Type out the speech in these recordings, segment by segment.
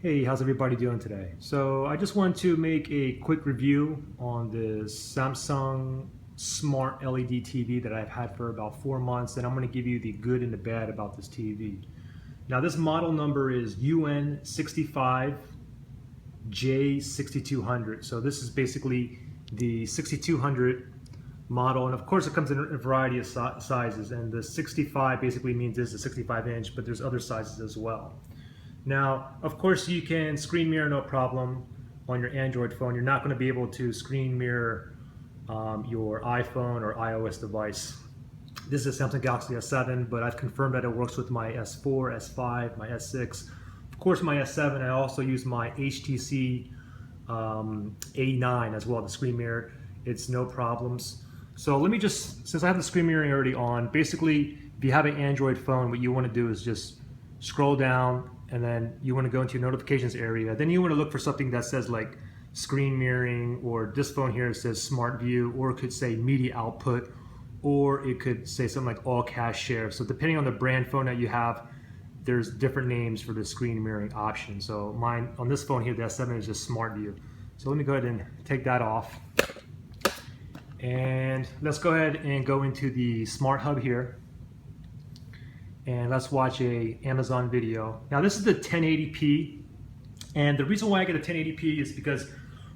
Hey, how's everybody doing today? So I just want to make a quick review on this Samsung Smart LED TV that I've had for about 4 months, and I'm going to give you the good and the bad about this TV. Now this model number is UN65J6200. So this is basically the 6200 model, and of course it comes in a variety of sizes, and the 65 basically means this is a 65 inch, but there's other sizes as well. Now, of course, you can screen mirror no problem on your Android phone. You're not going to be able to screen mirror your iPhone or iOS device. This is a Samsung Galaxy S7, but I've confirmed that it works with my S4, S5, my S6. Of course, my S7, I also use my HTC A9 as well, the screen mirror. It's no problems. So let me just, since I have the screen mirroring already on, basically, if you have an Android phone, what you want to do is just scroll down, and then you want to go into your notifications area. Then you want to look for something that says like screen mirroring, or this phone here says smart view, or it could say media output, or it could say something like all cache share. So depending on the brand phone that you have, there's different names for the screen mirroring option. So mine on this phone here, the S7, is just smart view. So let me go ahead and take that off. And let's go ahead and go into the smart hub here. And let's watch a Amazon video. Now this is the 1080p, and the reason why I get a 1080p is because,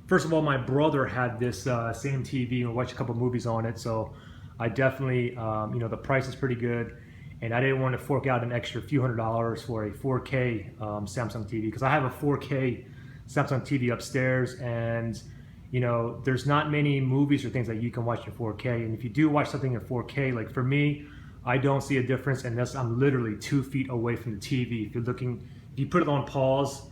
first of all, my brother had this same TV and we watched a couple movies on it, so I definitely, the price is pretty good, and I didn't want to fork out an extra few $100s for a 4K Samsung TV, because I have a 4K Samsung TV upstairs, and there's not many movies or things that you can watch in 4K, and if you do watch something in 4K, like for me, I don't see a difference unless I'm literally 2 feet away from the TV. If you put it on pause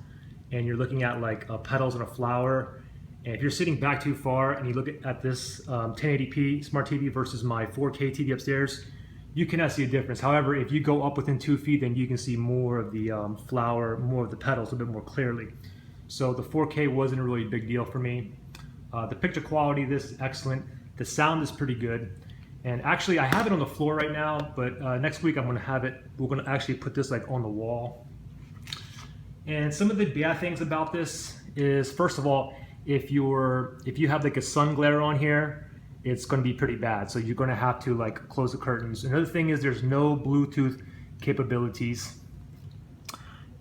and you're looking at like petals on a flower, and if you're sitting back too far and you look at this 1080p smart TV versus my 4K TV upstairs, you cannot see a difference. However, if you go up within 2 feet, then you can see more of the flower, more of the petals a bit more clearly. So the 4K wasn't a really big deal for me. The picture quality, this is excellent. The sound is pretty good. And actually, I have it on the floor right now, but next week I'm going to have it. We're going to actually put this like on the wall. And some of the bad things about this is, first of all, if you have like a sun glare on here, it's going to be pretty bad. So you're going to have to like close the curtains. Another thing is there's no Bluetooth capabilities.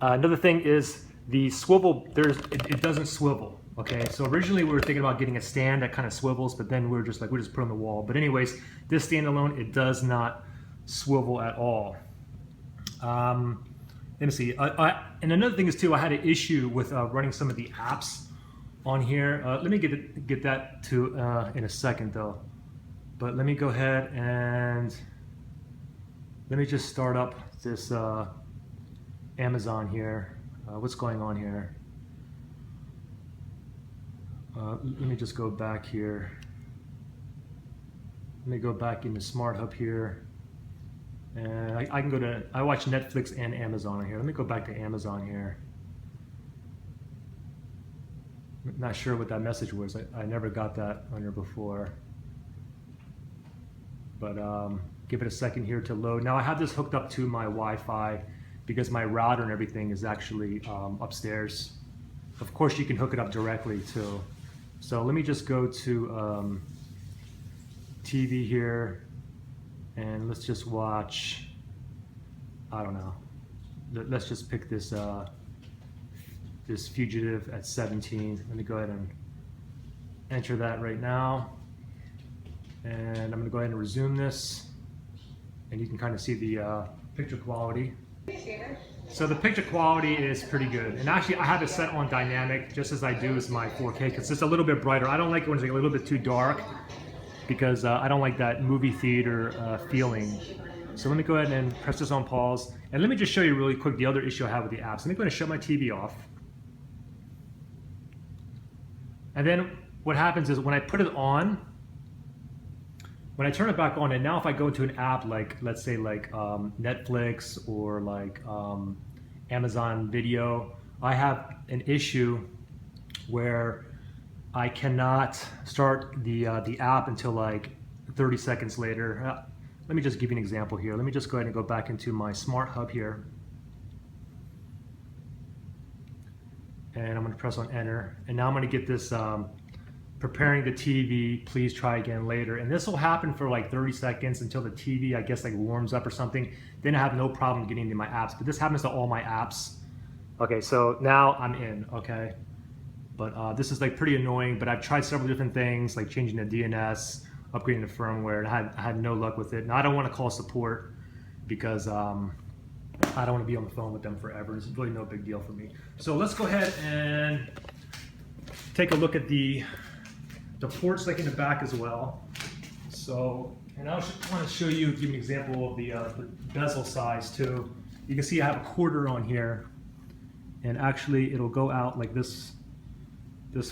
Another thing is the swivel. It doesn't swivel. Okay, so originally we were thinking about getting a stand that kind of swivels, but then we just put it on the wall. But anyways, this stand alone, it does not swivel at all. Let me see. And another thing is too, I had an issue with running some of the apps on here. Let me get that to in a second though. But let me go ahead and let me just start up this Amazon here. What's going on here? Let me just go back here. Let me go back into Smart Hub here. And I can go to, I watch Netflix and Amazon here. Let me go back to Amazon here. Not sure what that message was. I never got that on here before. But give it a second here to load. Now I have this hooked up to my Wi-Fi because my router and everything is actually upstairs. Of course you can hook it up directly too. So let me just go to TV here, and let's just watch, I don't know, let's just pick this this Fugitive at 17. Let me go ahead and enter that right now, and I'm going to go ahead and resume this, and you can kind of see the picture quality. So the picture quality is pretty good, and actually I have it set on dynamic just as I do as my 4K, because it's a little bit brighter. I don't like it when it's like a little bit too dark, because I don't like that movie theater feeling. So let me go ahead and press this on pause, and let me just show you really quick the other issue I have with the apps. Let me go ahead and shut my TV off, and then what happens is when I put it on, when I turn it back on, and now if I go into an app like, let's say like Netflix or like Amazon Video, I have an issue where I cannot start the app until like 30 seconds later. Let me just give you an example here. Let me just go ahead and go back into my Smart Hub here. and I'm going to press on enter, and now I'm going to get this preparing the TV, please try again later. And this will happen for like 30 seconds until the TV, I guess, like warms up or something. Then I have no problem getting into my apps, but this happens to all my apps. Okay, so now I'm in, okay? But this is like pretty annoying, but I've tried several different things, like changing the DNS, upgrading the firmware, and I had no luck with it. Now I don't want to call support because I don't want to be on the phone with them forever. It's really no big deal for me. So let's go ahead and take a look at the ports like in the back as well. So, and I want to show you, give you an example of the bezel size too. You can see I have a quarter on here, and actually it'll go out like this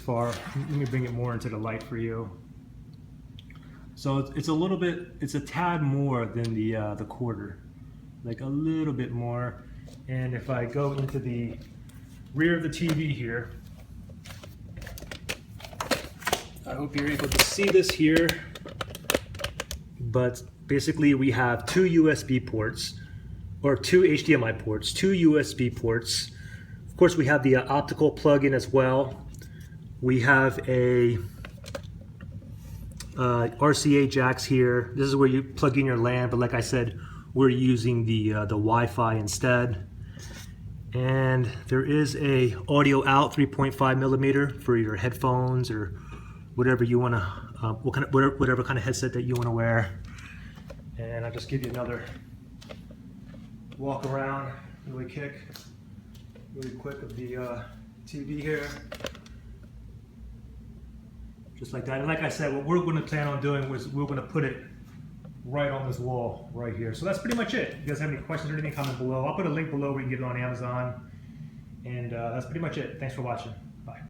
far. Let me bring it more into the light for you. So it's a little bit, it's a tad more than the quarter, like a little bit more. And if I go into the rear of the TV here, I hope you're able to see this here, but basically we have two USB ports, or two HDMI ports, two USB ports. Of course we have the optical plug-in as well. We have a RCA jacks here. This is where you plug in your LAN, but like I said, we're using the Wi-Fi instead. And there is a audio out 3.5 millimeter for your headphones or whatever you want to, whatever kind of headset that you want to wear. And I'll just give you another walk around really quick of the TV here. Just like that. And like I said, what we're going to plan on doing was we're going to put it right on this wall right here. So that's pretty much it. If you guys have any questions or anything, comment below. I'll put a link below where you can get it on Amazon. And that's pretty much it. Thanks for watching.